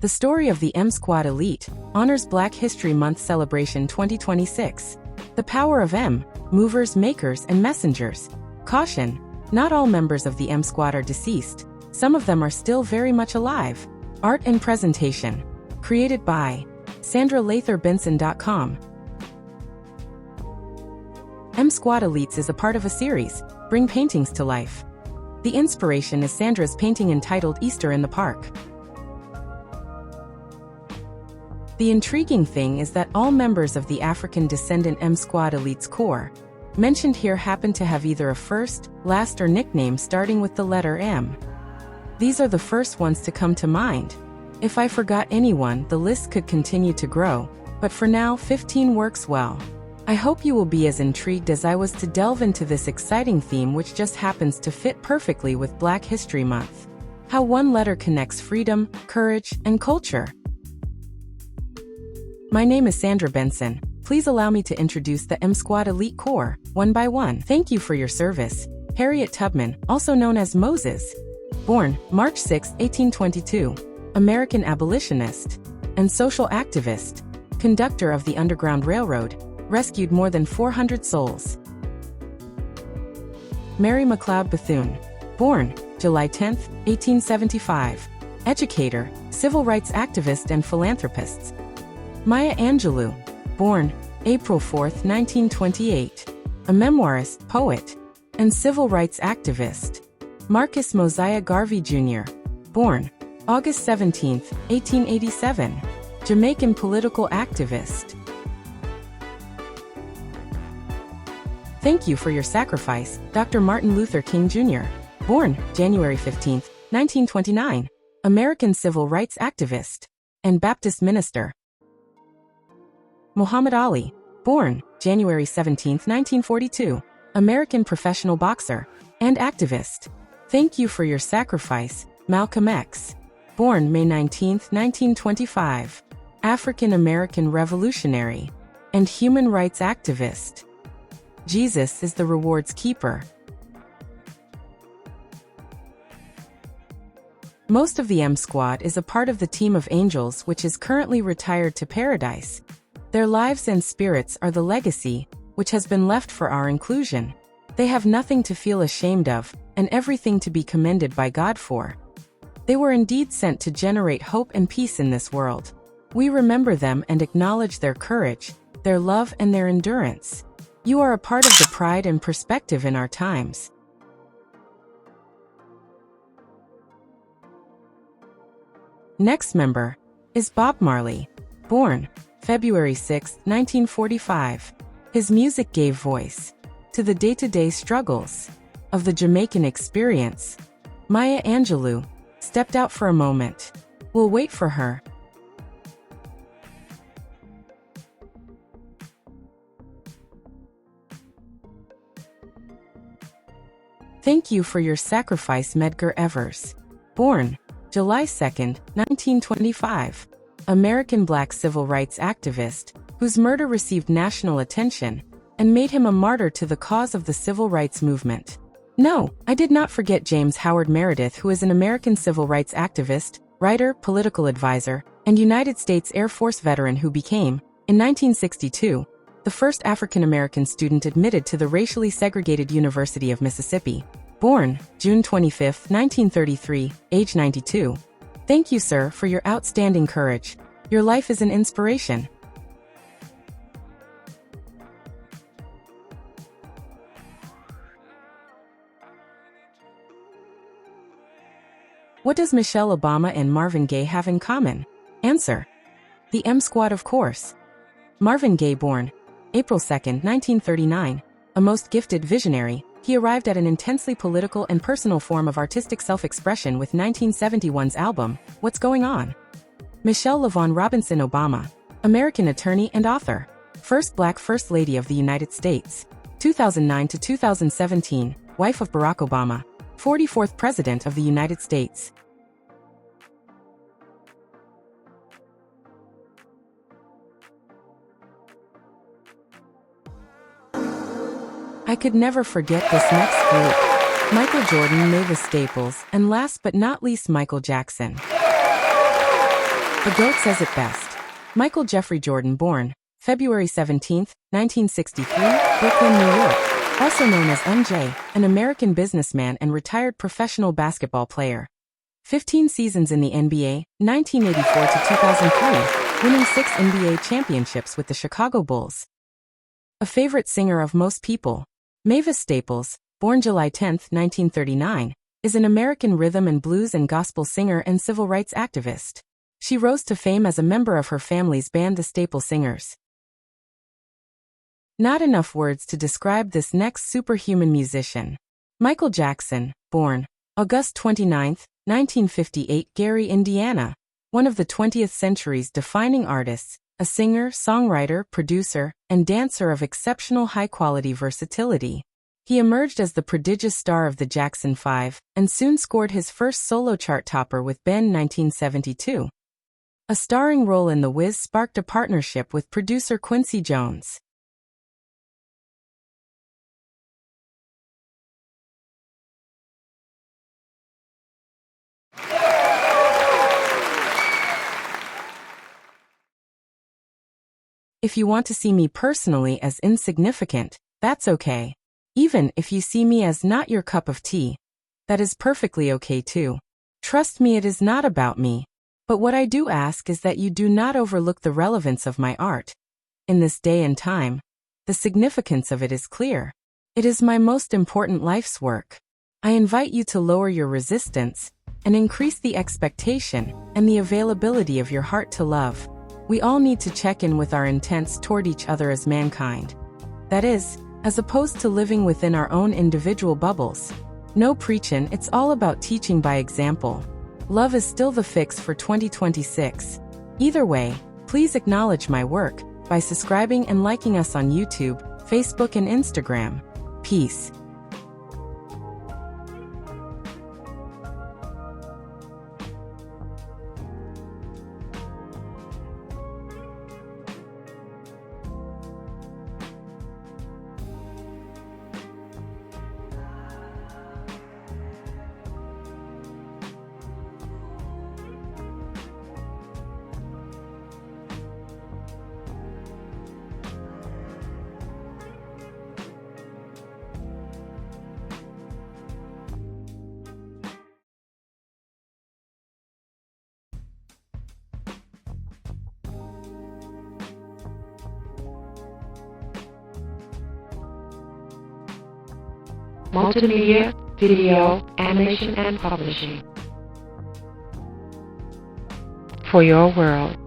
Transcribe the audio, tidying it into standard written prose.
The Story of the M Squad Elite honors Black History Month celebration 2026. The Power of M, Movers, Makers, and Messengers. Caution: not all members of the M Squad are deceased. Some of them are still very much alive. Art and presentation. Created by Sandra Lather Benson.com. M Squad Elites is a part of a series, Bring Paintings to Life. The inspiration is Sandra's painting entitled Easter in the Park. The intriguing thing is that all members of the African descendant M Squad Elites Corps mentioned here happen to have either a first, last, or nickname starting with the letter M. These are the first ones to come to mind. If I forgot anyone, the list could continue to grow, but for now 15 works well. I hope you will be as intrigued as I was to delve into this exciting theme, which just happens to fit perfectly with Black History Month. How one letter connects freedom, courage, and culture. My name is Sandra Benson. Please allow me to introduce the M Squad Elite Corps, one by one. Thank you for your service. Harriet Tubman, also known as Moses. Born March 6, 1822. American abolitionist and social activist. Conductor of the Underground Railroad. Rescued more than 400 souls. Mary McLeod Bethune. Born July 10, 1875. Educator, civil rights activist, and philanthropist. Maya Angelou. Born April 4, 1928. A memoirist, poet, and civil rights activist. Marcus Mosiah Garvey Jr. Born August 17, 1887. Jamaican political activist. Thank you for your sacrifice, Dr. Martin Luther King Jr. Born January 15, 1929. American civil rights activist and Baptist minister. Muhammad Ali. Born January 17, 1942. American professional boxer and activist. Thank you for your sacrifice, Malcolm X. Born May 19, 1925. African American revolutionary and human rights activist. Jesus is the reward's keeper. Most of the M Squad is a part of the team of angels, which is currently retired to paradise. Their lives and spirits are the legacy, which has been left for our inclusion. They have nothing to feel ashamed of, and everything to be commended by God for. They were indeed sent to generate hope and peace in this world. We remember them and acknowledge their courage, their love, and their endurance. You are a part of the pride and perspective in our times. Next member is Bob Marley. Born February 6, 1945. His music gave voice to the day-to-day struggles of the Jamaican experience. Maya Angelou stepped out for a moment. We'll wait for her. Thank you for your sacrifice, Medgar Evers. Born July 2, 1925. American Black civil rights activist, whose murder received national attention and made him a martyr to the cause of the civil rights movement. No, I did not forget James Howard Meredith, who is an American civil rights activist, writer, political advisor, and United States Air Force veteran who became, in 1962, the first African-American student admitted to the racially segregated University of Mississippi. Born June 25, 1933, age 92. Thank you, sir, for your outstanding courage. Your life is an inspiration. What does Michelle Obama and Marvin Gaye have in common? Answer: the M Squad, of course. Marvin Gaye, born April 2, 1939, a most gifted visionary, he arrived at an intensely political and personal form of artistic self-expression with 1971's album, What's Going On? Michelle LaVaughn Robinson Obama, American attorney and author. First Black First Lady of the United States. 2009 to 2017, wife of Barack Obama. 44th President of the United States. I could never forget this next group. Michael Jordan, Mavis Staples, and last but not least Michael Jackson. A goat says it best. Michael Jeffrey Jordan, born February 17, 1963, Brooklyn, New York. Also known as MJ, an American businessman and retired professional basketball player. 15 seasons in the NBA, 1984 to 2003, winning 6 NBA championships with the Chicago Bulls. A favorite singer of most people. Mavis Staples, born July 10, 1939, is an American rhythm and blues and gospel singer and civil rights activist. She rose to fame as a member of her family's band the Staple Singers. Not enough words to describe this next superhuman musician. Michael Jackson, born August 29, 1958, Gary, Indiana, one of the 20th century's defining artists, a singer, songwriter, producer, and dancer of exceptional high-quality versatility. He emerged as the prodigious star of the Jackson 5, and soon scored his first solo chart topper with Ben 1972. A starring role in The Wiz sparked a partnership with producer Quincy Jones. If you want to see me personally as insignificant, that's okay. Even if you see me as not your cup of tea, that is perfectly okay too. Trust me, it is not about me. But what I do ask is that you do not overlook the relevance of my art. In this day and time, the significance of it is clear. It is my most important life's work. I invite you to lower your resistance and increase the expectation and the availability of your heart to love. We all need to check in with our intents toward each other as mankind. That is, as opposed to living within our own individual bubbles. No preachin', it's all about teaching by example. Love is still the fix for 2026. Either way, please acknowledge my work by subscribing and liking us on YouTube, Facebook, and Instagram. Peace. Multimedia, video, animation, and publishing. For your world.